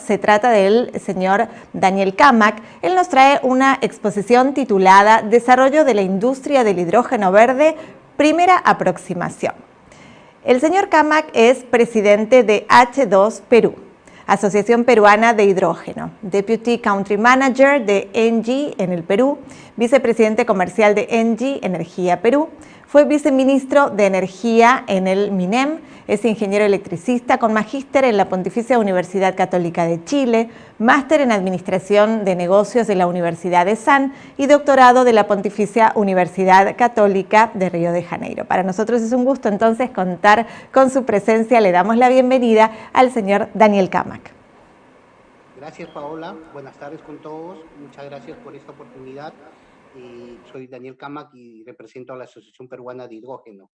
Se trata del señor Daniel Kamak. Él nos trae una exposición titulada Desarrollo de la industria del hidrógeno verde, primera aproximación. El señor Kamak es presidente de H2 Perú, Asociación Peruana de Hidrógeno, Deputy Country Manager de ENGIE en el Perú, vicepresidente comercial de ENGIE Energía Perú, fue viceministro de Energía en el MINEM, es ingeniero electricista con magíster en la Pontificia Universidad Católica de Chile, máster en Administración de Negocios de la Universidad de San y doctorado de la Pontificia Universidad Católica de Río de Janeiro. Para nosotros es un gusto entonces contar con su presencia. Le damos la bienvenida al señor Daniel Kamak. Gracias, Paola. Buenas tardes con todos. Muchas gracias por esta oportunidad. Soy Daniel Kamak y represento a la Asociación Peruana de Hidrógeno.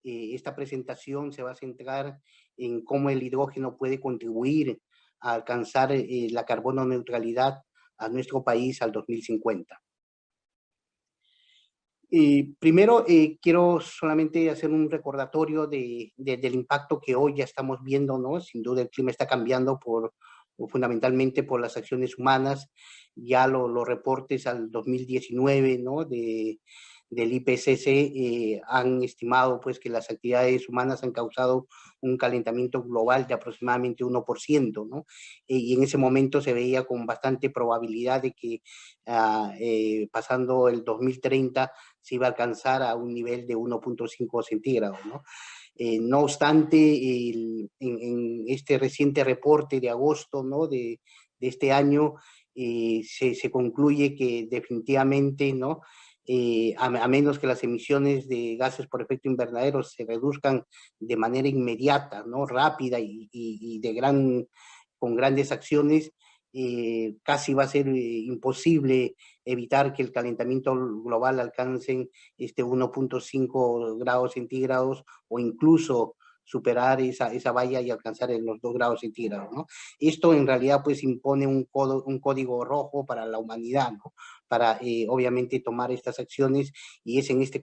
Esta presentación se va a centrar en cómo el hidrógeno puede contribuir a alcanzar la carbono neutralidad a nuestro país al 2050. Primero, quiero solamente hacer un recordatorio del impacto que hoy ya estamos viendo, ¿no? Sin duda el clima está cambiando fundamentalmente por las acciones humanas. Ya los reportes al 2019, ¿no? Del IPCC han estimado pues que las actividades humanas han causado un calentamiento global de aproximadamente 1%, ¿no? Y en ese momento se veía con bastante probabilidad de que pasando el 2030 se iba a alcanzar a un nivel de 1.5 centígrados, ¿no? No obstante, en este reciente reporte de agosto, ¿no? de este año, se concluye que definitivamente, ¿no? A menos que las emisiones de gases por efecto invernadero se reduzcan de manera inmediata, ¿no? Rápida y con grandes acciones, casi va a ser imposible evitar que el calentamiento global alcance 1.5 grados centígrados o incluso superar esa valla y alcanzar los 2 grados centígrados, ¿no? Esto en realidad pues impone un código rojo para la humanidad, ¿no? Para obviamente tomar estas acciones, y es en este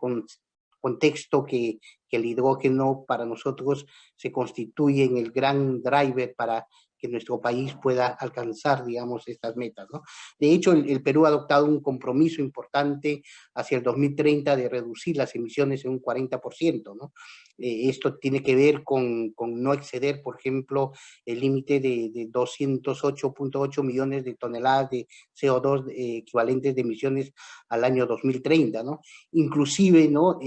contexto que el hidrógeno para nosotros se constituye en el gran driver para que nuestro país pueda alcanzar, digamos, estas metas, ¿no? De hecho, el Perú ha adoptado un compromiso importante hacia el 2030 de reducir las emisiones en un 40%, ¿no? Esto tiene que ver con no exceder, por ejemplo, el límite de 208.8 millones de toneladas de CO2 equivalentes de emisiones al año 2030, ¿no? Inclusive, ¿no?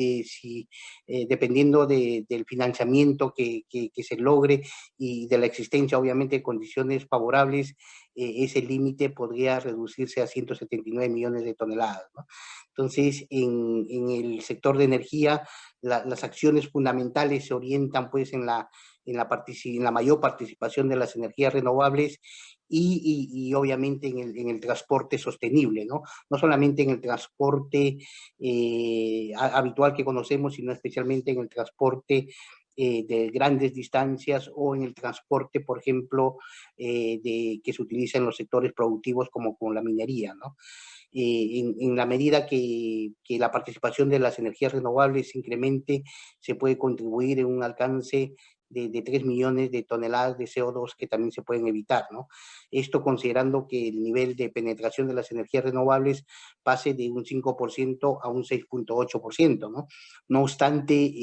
Dependiendo del financiamiento que se logre y de la existencia, obviamente, de condiciones favorables, ese límite podría reducirse a 179 millones de toneladas, ¿no? Entonces, en el sector de energía, las acciones fundamentales se orientan pues en la mayor participación de las energías renovables y obviamente en el transporte sostenible, ¿no? No solamente en el transporte habitual que conocemos, sino especialmente en el transporte de grandes distancias o en el transporte, por ejemplo, que se utiliza en los sectores productivos como con la minería, ¿no? En la medida que la participación de las energías renovables se incremente, se puede contribuir en un alcance de 3 millones de toneladas de CO2 que también se pueden evitar, ¿no? Esto considerando que el nivel de penetración de las energías renovables pase de un 5% a un 6.8%, ¿no? No obstante,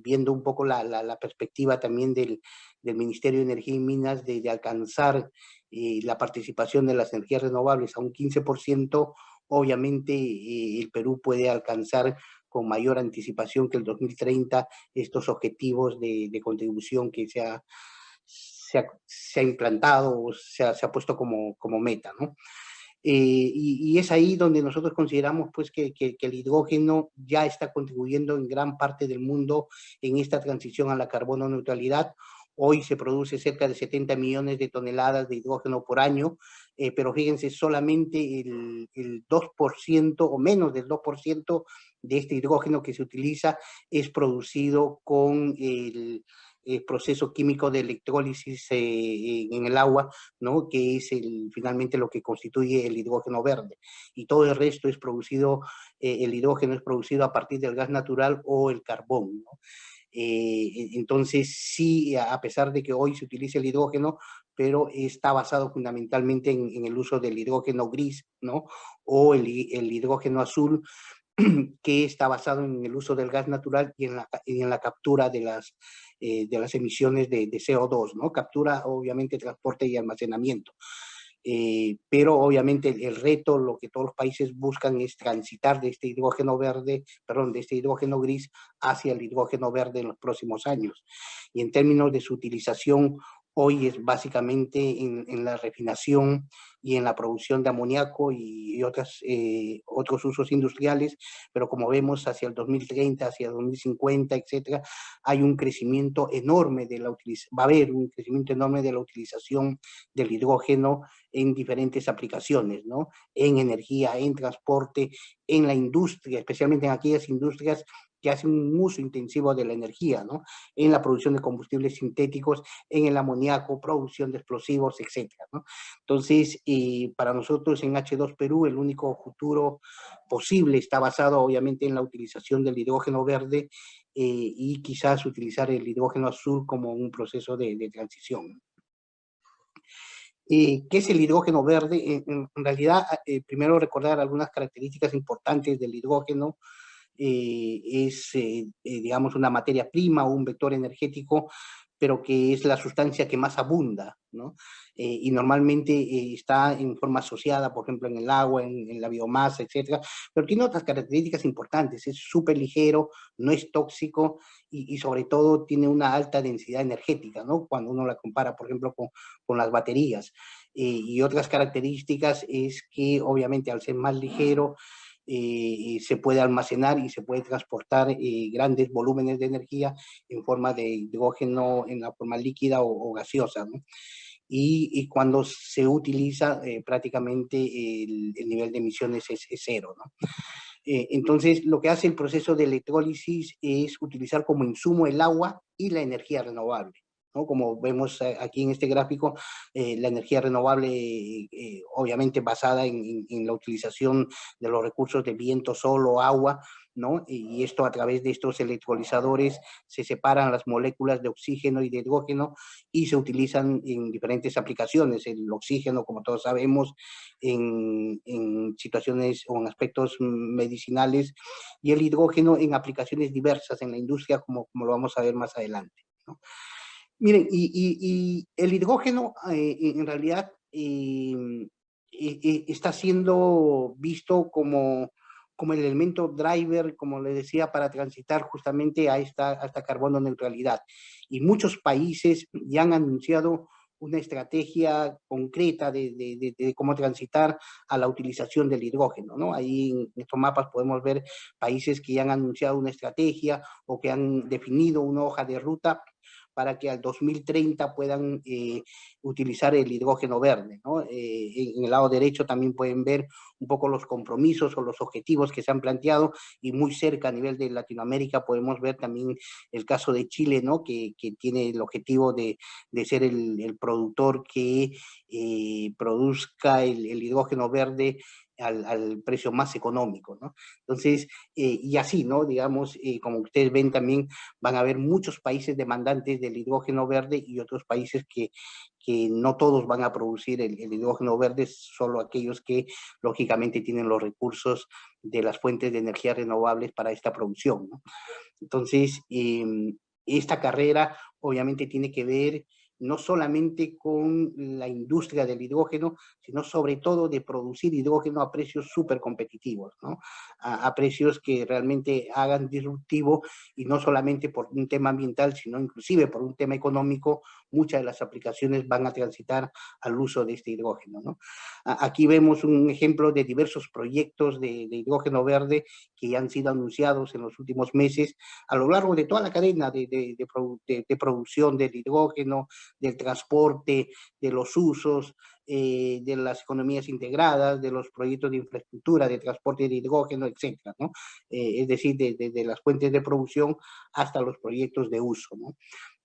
viendo un poco la perspectiva también del Ministerio de Energía y Minas de alcanzar la participación de las energías renovables a un 15%, obviamente el Perú puede alcanzar con mayor anticipación que el 2030 estos objetivos de contribución que se ha implantado o se ha puesto como meta, ¿no? Y es ahí donde nosotros consideramos pues que el hidrógeno ya está contribuyendo en gran parte del mundo en esta transición a la carbono neutralidad. Hoy se produce cerca de 70 millones de toneladas de hidrógeno por año, pero fíjense, solamente el 2% o menos del 2% de este hidrógeno que se utiliza es producido con el proceso químico de electrólisis en el agua, ¿no? Que es finalmente lo que constituye el hidrógeno verde. Y todo el resto es producido, el hidrógeno es producido a partir del gas natural o el carbón, ¿no? Entonces, sí, a pesar de que hoy se utiliza el hidrógeno, pero está basado fundamentalmente en el uso del hidrógeno gris, ¿no? O el hidrógeno azul, que está basado en el uso del gas natural y en la captura de las emisiones de CO2, ¿no? Captura, obviamente, transporte y almacenamiento. Pero obviamente el reto, lo que todos los países buscan es transitar de este hidrógeno verde, perdón, de este hidrógeno gris hacia el hidrógeno verde en los próximos años. Y en términos de su utilización, hoy es básicamente en la refinación y en la producción de amoníaco y otros usos industriales, pero como vemos hacia el 2030, hacia 2050, etcétera, hay un crecimiento enorme va a haber un crecimiento enorme de la utilización del hidrógeno en diferentes aplicaciones, ¿no? En energía, en transporte, en la industria, especialmente en aquellas industrias que hacen un uso intensivo de la energía, ¿no? En la producción de combustibles sintéticos, en el amoníaco, producción de explosivos, etcétera, ¿no? Entonces, para nosotros en H2 Perú, el único futuro posible está basado obviamente en la utilización del hidrógeno verde y quizás utilizar el hidrógeno azul como un proceso de transición. ¿Qué es el hidrógeno verde? En realidad, primero recordar algunas características importantes del hidrógeno. Digamos, una materia prima o un vector energético, pero que es la sustancia que más abunda, ¿no? Y normalmente está en forma asociada, por ejemplo, en el agua, en la biomasa, etcétera, pero tiene otras características importantes. Es súper ligero, no es tóxico y sobre todo tiene una alta densidad energética, ¿no? Cuando uno la compara, por ejemplo, con las baterías. Y otras características es que, obviamente, al ser más ligero, se puede almacenar y se puede transportar grandes volúmenes de energía en forma de hidrógeno, en la forma líquida o gaseosa, ¿no? Y cuando se utiliza, prácticamente el nivel de emisiones es cero, ¿no? Entonces, lo que hace el proceso de electrólisis es utilizar como insumo el agua y la energía renovable, ¿no? Como vemos aquí en este gráfico, la energía renovable, obviamente basada en la utilización de los recursos de viento, sol o agua, ¿no? Y esto a través de estos electrolizadores se separan las moléculas de oxígeno y de hidrógeno y se utilizan en diferentes aplicaciones. El oxígeno, como todos sabemos, en situaciones o en aspectos medicinales, y el hidrógeno en aplicaciones diversas en la industria, como lo vamos a ver más adelante, ¿no? Miren, y el hidrógeno en realidad está siendo visto como el elemento driver, como le decía, para transitar justamente a esta carbono neutralidad. Y muchos países ya han anunciado una estrategia concreta de cómo transitar a la utilización del hidrógeno, ¿no? Ahí en estos mapas podemos ver países que ya han anunciado una estrategia o que han definido una hoja de ruta para que al 2030 puedan utilizar el hidrógeno verde, ¿no? En el lado derecho también pueden ver un poco los compromisos o los objetivos que se han planteado, y muy cerca a nivel de Latinoamérica podemos ver también el caso de Chile, ¿no? Que tiene el objetivo de ser el productor que produzca el hidrógeno verde al precio más económico, ¿no? Entonces, y así, ¿no? Digamos, como ustedes ven también, van a haber muchos países demandantes del hidrógeno verde y otros países que no todos van a producir el hidrógeno verde, solo aquellos que lógicamente tienen los recursos de las fuentes de energía renovables para esta producción, ¿no? Entonces, esta carrera obviamente tiene que ver no solamente con la industria del hidrógeno, sino sobre todo de producir hidrógeno a precios súper competitivos, ¿no? A precios que realmente hagan disruptivo, y no solamente por un tema ambiental, sino inclusive por un tema económico. Muchas de las aplicaciones van a transitar al uso de este hidrógeno, ¿no? Aquí vemos un ejemplo de diversos proyectos de hidrógeno verde que ya han sido anunciados en los últimos meses a lo largo de toda la cadena de producción del hidrógeno, del transporte, de los usos, de las economías integradas, de los proyectos de infraestructura, de transporte de hidrógeno, etcétera, ¿no? Es decir, de las fuentes de producción hasta los proyectos de uso, ¿no?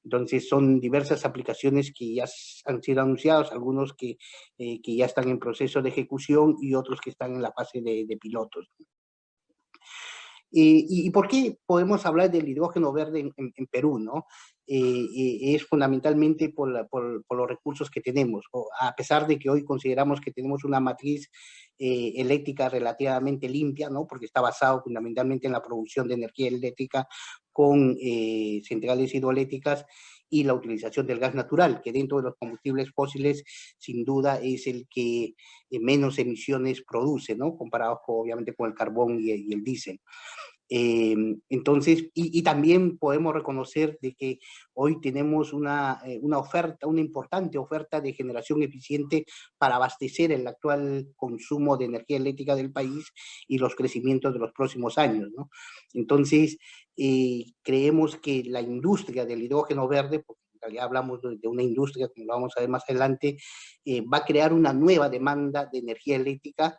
Entonces, son diversas aplicaciones que ya han sido anunciadas, algunos que ya están en proceso de ejecución y otros que están en la fase de pilotos. ¿Y por qué podemos hablar del hidrógeno verde en Perú, no? es fundamentalmente por los recursos que tenemos, a pesar de que hoy consideramos que tenemos una matriz eléctrica relativamente limpia, ¿no? Porque está basado fundamentalmente en la producción de energía eléctrica con centrales hidroeléctricas y la utilización del gas natural, que dentro de los combustibles fósiles sin duda es el que menos emisiones produce, ¿no? Comparado obviamente con el carbón y el diésel. Entonces, y también podemos reconocer de que hoy tenemos una oferta, una importante oferta de generación eficiente para abastecer el actual consumo de energía eléctrica del país y los crecimientos de los próximos años, ¿no? Entonces, creemos que la industria del hidrógeno verde, porque en realidad hablamos de una industria, como lo vamos a ver más adelante, va a crear una nueva demanda de energía eléctrica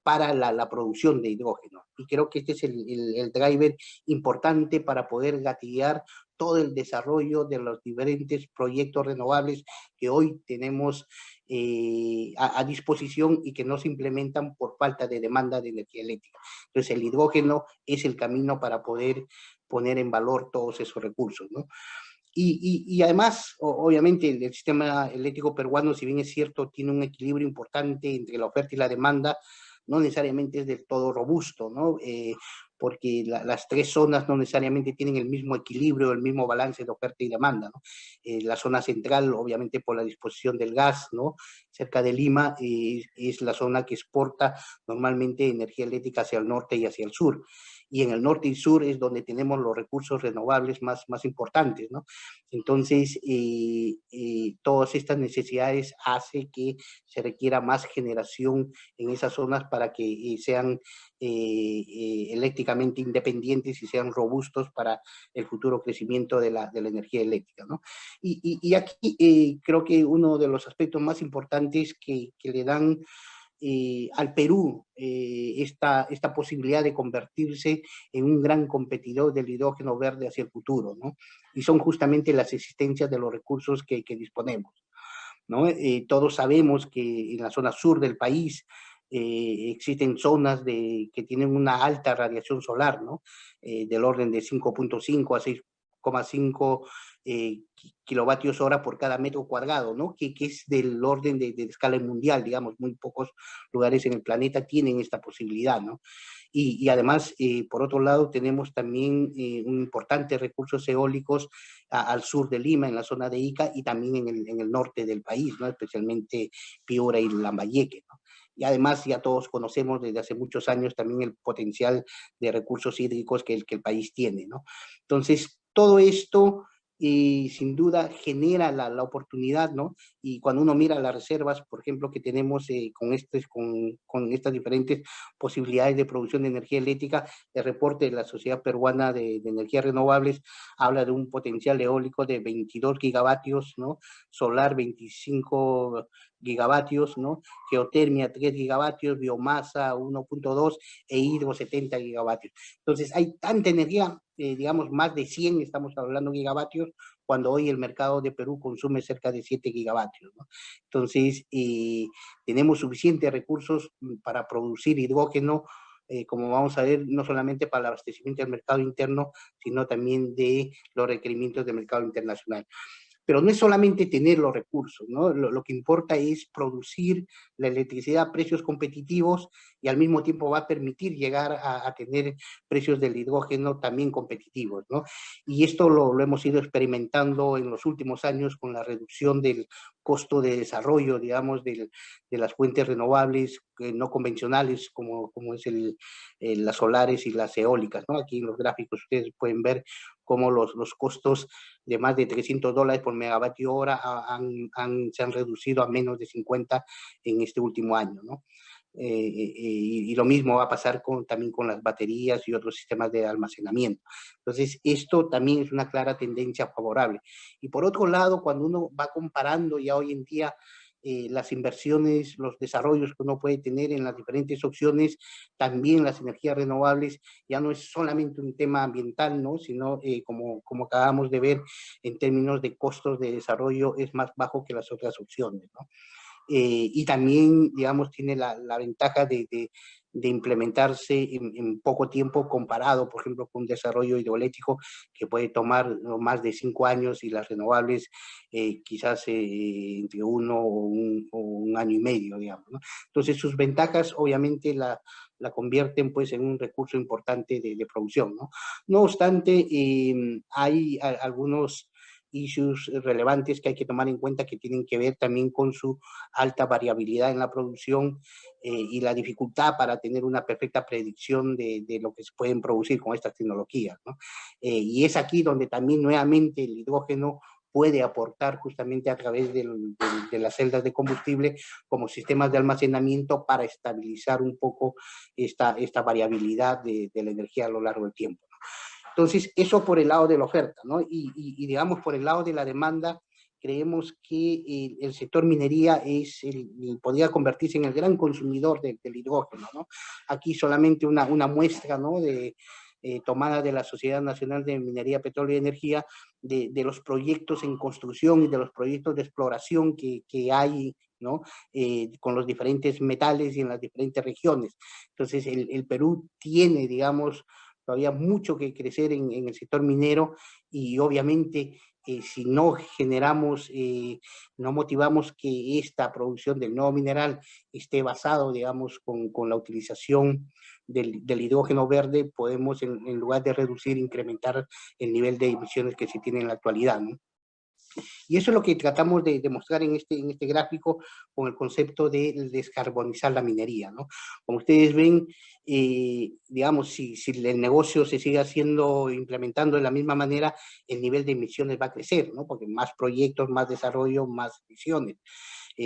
para la producción de hidrógeno. Y creo que este es el driver importante para poder gatillar todo el desarrollo de los diferentes proyectos renovables que hoy tenemos a disposición y que no se implementan por falta de demanda de energía eléctrica. Entonces, el hidrógeno es el camino para poder poner en valor todos esos recursos, ¿no? Y además, obviamente, el sistema eléctrico peruano, si bien es cierto, tiene un equilibrio importante entre la oferta y la demanda, no necesariamente es del todo robusto, ¿no? Porque las tres zonas no necesariamente tienen el mismo equilibrio, el mismo balance de oferta y demanda, ¿no? La zona central, obviamente, por la disposición del gas, ¿no? Cerca de Lima, es la zona que exporta normalmente energía eléctrica hacia el norte y hacia el sur. Y en el norte y sur es donde tenemos los recursos renovables más importantes, ¿no? Entonces, todas estas necesidades hacen que se requiera más generación en esas zonas para que sean eléctricamente independientes y sean robustos para el futuro crecimiento de la energía eléctrica, ¿no? Y aquí creo que uno de los aspectos más importantes que le dan al Perú esta posibilidad de convertirse en un gran competidor del hidrógeno verde hacia el futuro, ¿no? Y son justamente las existencias de los recursos que disponemos, ¿no? Todos sabemos que en la zona sur del país existen zonas que tienen una alta radiación solar, ¿no? Del orden de 5.5 a 6,5 kilovatios hora por cada metro cuadrado, ¿no? Que es del orden de escala mundial, digamos, muy pocos lugares en el planeta tienen esta posibilidad, ¿no? Y además, por otro lado, tenemos también un importantes recursos eólicos al sur de Lima, en la zona de Ica, y también en el norte del país, ¿no? Especialmente Piura y Lambayeque, ¿no? Y además ya todos conocemos desde hace muchos años también el potencial de recursos hídricos que el país tiene, ¿no? Entonces, todo esto sin duda genera la oportunidad, ¿no? Y cuando uno mira las reservas, por ejemplo, que tenemos con estas diferentes posibilidades de producción de energía eléctrica, el reporte de la Sociedad Peruana de Energías Renovables habla de un potencial eólico de 22 gigavatios, ¿no? Solar 25 gigavatios, ¿no? Geotermia 3 gigavatios, biomasa 1.2 e hidro 70 gigavatios. Entonces hay tanta energía, digamos más de 100, estamos hablando gigavatios, cuando hoy el mercado de Perú consume cerca de 7 gigavatios, ¿no? Entonces, tenemos suficientes recursos para producir hidrógeno, como vamos a ver, no solamente para el abastecimiento del mercado interno, sino también de los requerimientos del mercado internacional. Pero no es solamente tener los recursos, ¿no? Lo que importa es producir la electricidad a precios competitivos y al mismo tiempo va a permitir llegar a tener precios del hidrógeno también competitivos, ¿no? Y esto lo hemos ido experimentando en los últimos años con la reducción del costo de desarrollo, digamos, de las fuentes renovables no convencionales, como es las solares y las eólicas, ¿no? Aquí en los gráficos ustedes pueden ver cómo los costos de más de $300 por megavatio hora se han reducido a menos de 50 en este último año, ¿no? Y lo mismo va a pasar también con las baterías y otros sistemas de almacenamiento. Entonces, esto también es una clara tendencia favorable. Y por otro lado, cuando uno va comparando ya hoy en día las inversiones, los desarrollos que uno puede tener en las diferentes opciones, también las energías renovables, ya no es solamente un tema ambiental, ¿no? Sino, como acabamos de ver, en términos de costos de desarrollo, es más bajo que las otras opciones, ¿no? y también, digamos, tiene la ventaja de implementarse en poco tiempo comparado, por ejemplo, con un desarrollo hidroeléctrico que puede tomar no más de 5 años y las renovables quizás entre 1 o un año y medio, digamos, ¿no? Entonces, sus ventajas obviamente la convierten pues en un recurso importante de producción, ¿no? No obstante, hay algunos issues relevantes que hay que tomar en cuenta que tienen que ver también con su alta variabilidad en la producción y la dificultad para tener una perfecta predicción de lo que se pueden producir con estas tecnologías, ¿no? Y es aquí donde también nuevamente el hidrógeno puede aportar justamente a través de las celdas de combustible como sistemas de almacenamiento para estabilizar un poco esta variabilidad de la energía a lo largo del tiempo, ¿no? Entonces, eso por el lado de la oferta, ¿no? Digamos, por el lado de la demanda, creemos que el sector minería podría convertirse en el gran consumidor del hidrógeno, ¿no? Aquí solamente una muestra, ¿no? Tomada de la Sociedad Nacional de Minería, Petróleo y Energía, de los proyectos en construcción y de los proyectos de exploración que hay, ¿no? Con los diferentes metales y en las diferentes regiones. Entonces, el Perú tiene, digamos, todavía mucho que crecer en el sector minero y obviamente si no generamos, no motivamos que esta producción del nuevo mineral esté basado, digamos, con la utilización del hidrógeno verde, podemos en lugar de reducir, incrementar el nivel de emisiones que se tiene en la actualidad, ¿no? Y eso es lo que tratamos de demostrar en este gráfico con el concepto de descarbonizar la minería, ¿no? Como ustedes ven, digamos, si el negocio se sigue haciendo, implementando de la misma manera, el nivel de emisiones va a crecer, ¿no? Porque más proyectos, más desarrollo, más emisiones.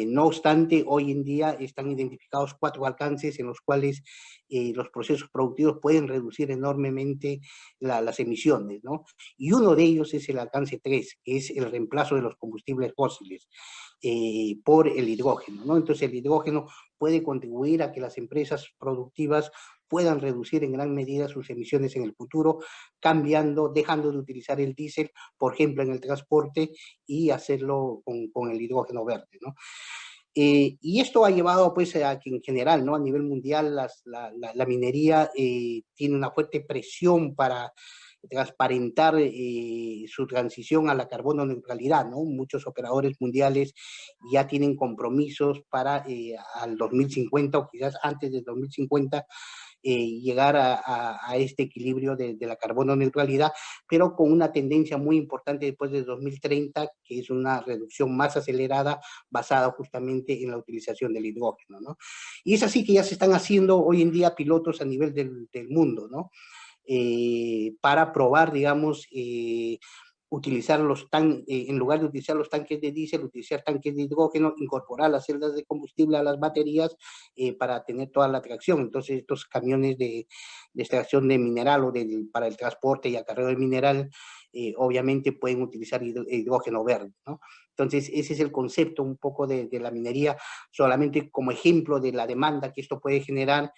No obstante, hoy en día están identificados 4 alcances en los cuales los procesos productivos pueden reducir enormemente las emisiones, ¿no? Y uno de ellos es el alcance 3, que es el reemplazo de los combustibles fósiles por el hidrógeno, ¿no? Entonces el hidrógeno puede contribuir a que las empresas productivas puedan reducir en gran medida sus emisiones en el futuro, dejando de utilizar el diésel, por ejemplo, en el transporte y hacerlo con el hidrógeno verde, ¿no? Y esto ha llevado pues a que en general, ¿no? A nivel mundial la minería tiene una fuerte presión para transparentar su transición a la carbono neutralidad, ¿no? Muchos operadores mundiales ya tienen compromisos para al 2050 o quizás antes del 2050 llegar a este equilibrio de la carbono neutralidad, pero con una tendencia muy importante después de 2030, que es una reducción más acelerada basada justamente en la utilización del hidrógeno, ¿no? Y es así que ya se están haciendo hoy en día pilotos a nivel del mundo, ¿no? Para probar, digamos, utilizar en lugar de utilizar los tanques de diésel, utilizar tanques de hidrógeno, incorporar las celdas de combustible a las baterías para tener toda la tracción. Entonces, estos camiones de extracción de mineral o para el transporte y acarreo de mineral, obviamente pueden utilizar hidrógeno verde, ¿no? Entonces, ese es el concepto un poco de la minería, solamente como ejemplo de la demanda que esto puede generar.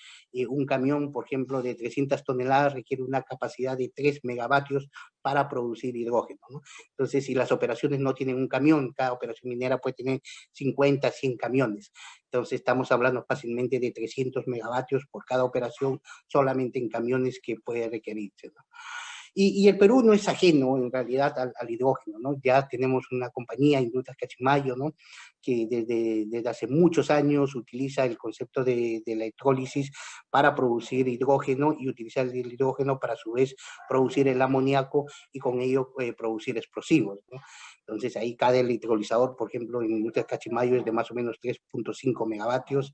Un camión, por ejemplo, de 300 toneladas requiere una capacidad de 3 megavatios para producir hidrógeno, ¿no? Entonces, si las operaciones no tienen un camión, cada operación minera puede tener 50, 100 camiones. Entonces, estamos hablando fácilmente de 300 megavatios por cada operación solamente en camiones que puede requerirse, ¿no? Y el Perú no es ajeno en realidad al hidrógeno, ¿no? Ya tenemos una compañía, Industrias Cachimayo, ¿no? Que desde hace muchos años utiliza el concepto de electrólisis para producir hidrógeno y utilizar el hidrógeno para a su vez producir el amoníaco y con ello producir explosivos, ¿no? Entonces ahí cada electrolizador, por ejemplo, en Industrias Cachimayo es de más o menos 3.5 megavatios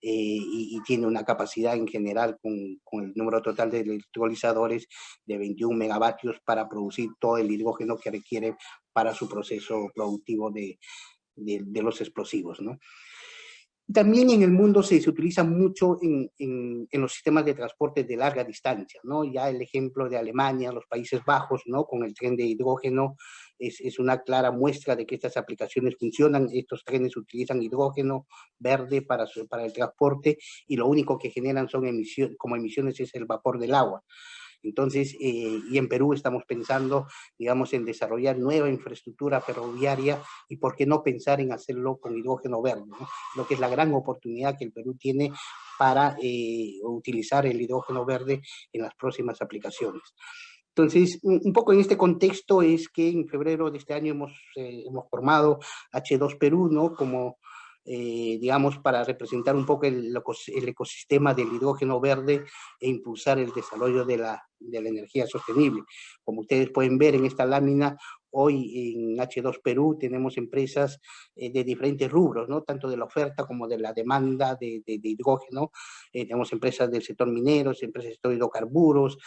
y tiene una capacidad en general con el número total de electrolizadores de 21 megavatios para producir todo el hidrógeno que requiere para su proceso productivo de los explosivos, ¿no? También en el mundo se utiliza mucho en los sistemas de transporte de larga distancia, ¿no? Ya el ejemplo de Alemania, los Países Bajos, ¿no? Con el tren de hidrógeno es una clara muestra de que estas aplicaciones funcionan. Estos trenes utilizan hidrógeno verde para el transporte y lo único que generan como emisiones es el vapor del agua. Entonces, y en Perú estamos pensando, digamos, en desarrollar nueva infraestructura ferroviaria y por qué no pensar en hacerlo con hidrógeno verde, ¿no? Lo que es la gran oportunidad que el Perú tiene para utilizar el hidrógeno verde en las próximas aplicaciones. Entonces, un poco en este contexto es que en febrero de este año hemos formado H2 Perú, ¿no? Como, digamos, para representar un poco el ecosistema del hidrógeno verde e impulsar el desarrollo de la energía sostenible. Como ustedes pueden ver en esta lámina, hoy en H2 Perú tenemos empresas de diferentes rubros, ¿no? Tanto de la oferta como de la demanda de hidrógeno. Tenemos empresas del sector minero, empresas del sector hidrocarburos,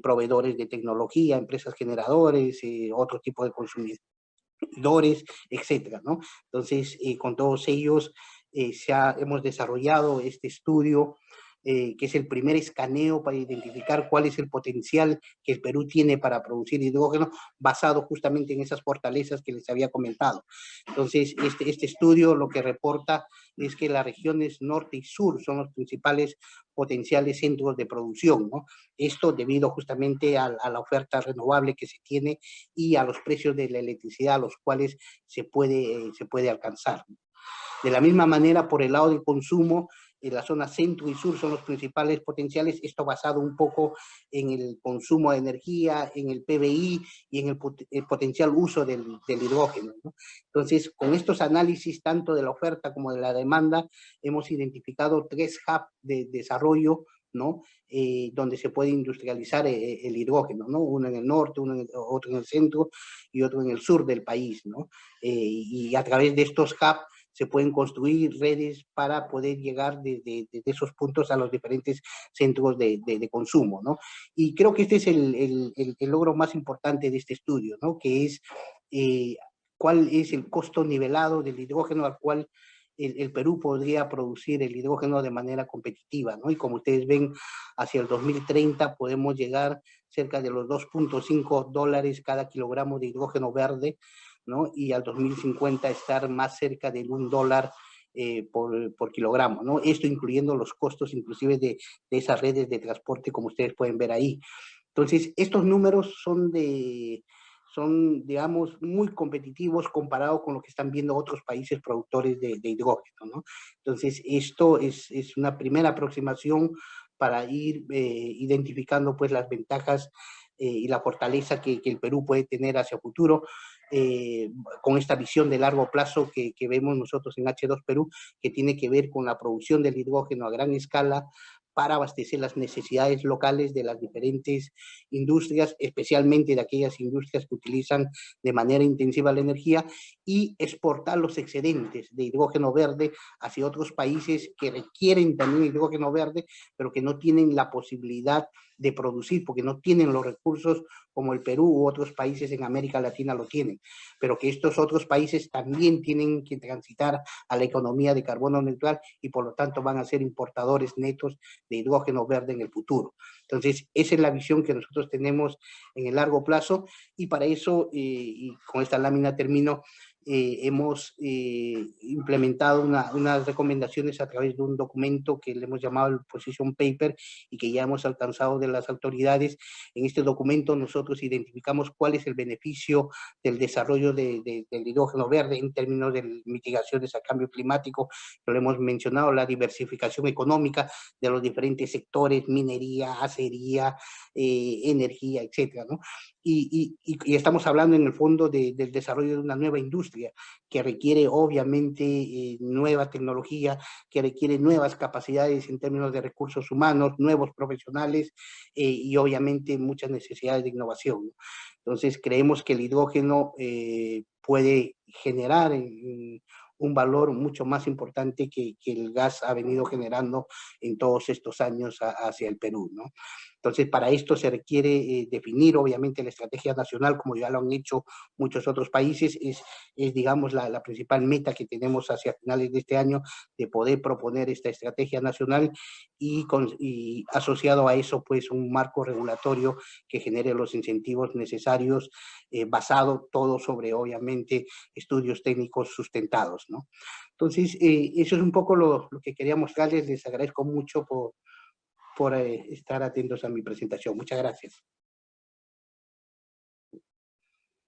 proveedores de tecnología, empresas generadores, otro tipo de consumidores, etcétera, ¿no? Entonces, con todos ellos hemos desarrollado este estudio que es el primer escaneo para identificar cuál es el potencial que el Perú tiene para producir hidrógeno, basado justamente en esas fortalezas que les había comentado. Entonces, este estudio lo que reporta es que las regiones norte y sur son los principales potenciales centros de producción, ¿no? Esto debido justamente a la oferta renovable que se tiene y a los precios de la electricidad a los cuales se puede alcanzar. De la misma manera, por el lado del consumo, en la zona centro y sur son los principales potenciales, esto basado un poco en el consumo de energía, en el PBI y en el potencial uso del hidrógeno, ¿no? Entonces, con estos análisis tanto de la oferta como de la demanda, hemos identificado 3 hubs de desarrollo, ¿no? Donde se puede industrializar el hidrógeno, ¿no? Uno en el norte, otro en el centro y otro en el sur del país, ¿no? Y a través de estos hubs se pueden construir redes para poder llegar desde esos puntos a los diferentes centros de consumo, ¿no? Y creo que este es el logro más importante de este estudio, ¿no? Que es cuál es el costo nivelado del hidrógeno al cual el Perú podría producir el hidrógeno de manera competitiva, ¿no? Y como ustedes ven, hacia el 2030 podemos llegar cerca de los $2.5 cada kilogramo de hidrógeno verde, ¿no? Y al 2050 estar más cerca del $1 por kilogramo, ¿no? Esto incluyendo los costos inclusive de esas redes de transporte, como ustedes pueden ver ahí. Entonces, estos números son, digamos, muy competitivos comparado con lo que están viendo otros países productores de hidrógeno, ¿no? Entonces, esto es una primera aproximación para ir identificando, pues, las ventajas y la fortaleza que el Perú puede tener hacia el futuro, con esta visión de largo plazo que vemos nosotros en H2 Perú, que tiene que ver con la producción del hidrógeno a gran escala para abastecer las necesidades locales de las diferentes industrias, especialmente de aquellas industrias que utilizan de manera intensiva la energía, y exportar los excedentes de hidrógeno verde hacia otros países que requieren también hidrógeno verde, pero que no tienen la posibilidad de producir, porque no tienen los recursos como el Perú u otros países en América Latina lo tienen, pero que estos otros países también tienen que transitar a la economía de carbono neutral y por lo tanto van a ser importadores netos de hidrógeno verde en el futuro. Entonces, esa es la visión que nosotros tenemos en el largo plazo y para eso, y con esta lámina termino, hemos implementado unas recomendaciones a través de un documento que le hemos llamado el Position Paper y que ya hemos alcanzado de las autoridades. En este documento nosotros identificamos cuál es el beneficio del desarrollo del hidrógeno verde en términos de mitigaciones al cambio climático, lo hemos mencionado, la diversificación económica de los diferentes sectores, minería, acería, energía, etcétera, ¿no? Y estamos hablando en el fondo del desarrollo de una nueva industria que requiere obviamente nueva tecnología, que requiere nuevas capacidades en términos de recursos humanos, nuevos profesionales y obviamente muchas necesidades de innovación, ¿no? Entonces creemos que el hidrógeno puede generar un valor mucho más importante que el gas ha venido generando en todos estos años hacia el Perú, ¿no? Entonces, para esto se requiere definir, obviamente, la estrategia nacional, como ya lo han hecho muchos otros países, digamos, la principal meta que tenemos hacia finales de este año, de poder proponer esta estrategia nacional y asociado a eso, pues, un marco regulatorio que genere los incentivos necesarios, basado todo sobre, obviamente, estudios técnicos sustentados, ¿no? Entonces, eso es un poco lo que quería mostrarles. Les agradezco mucho por por estar atentos a mi presentación. Muchas gracias.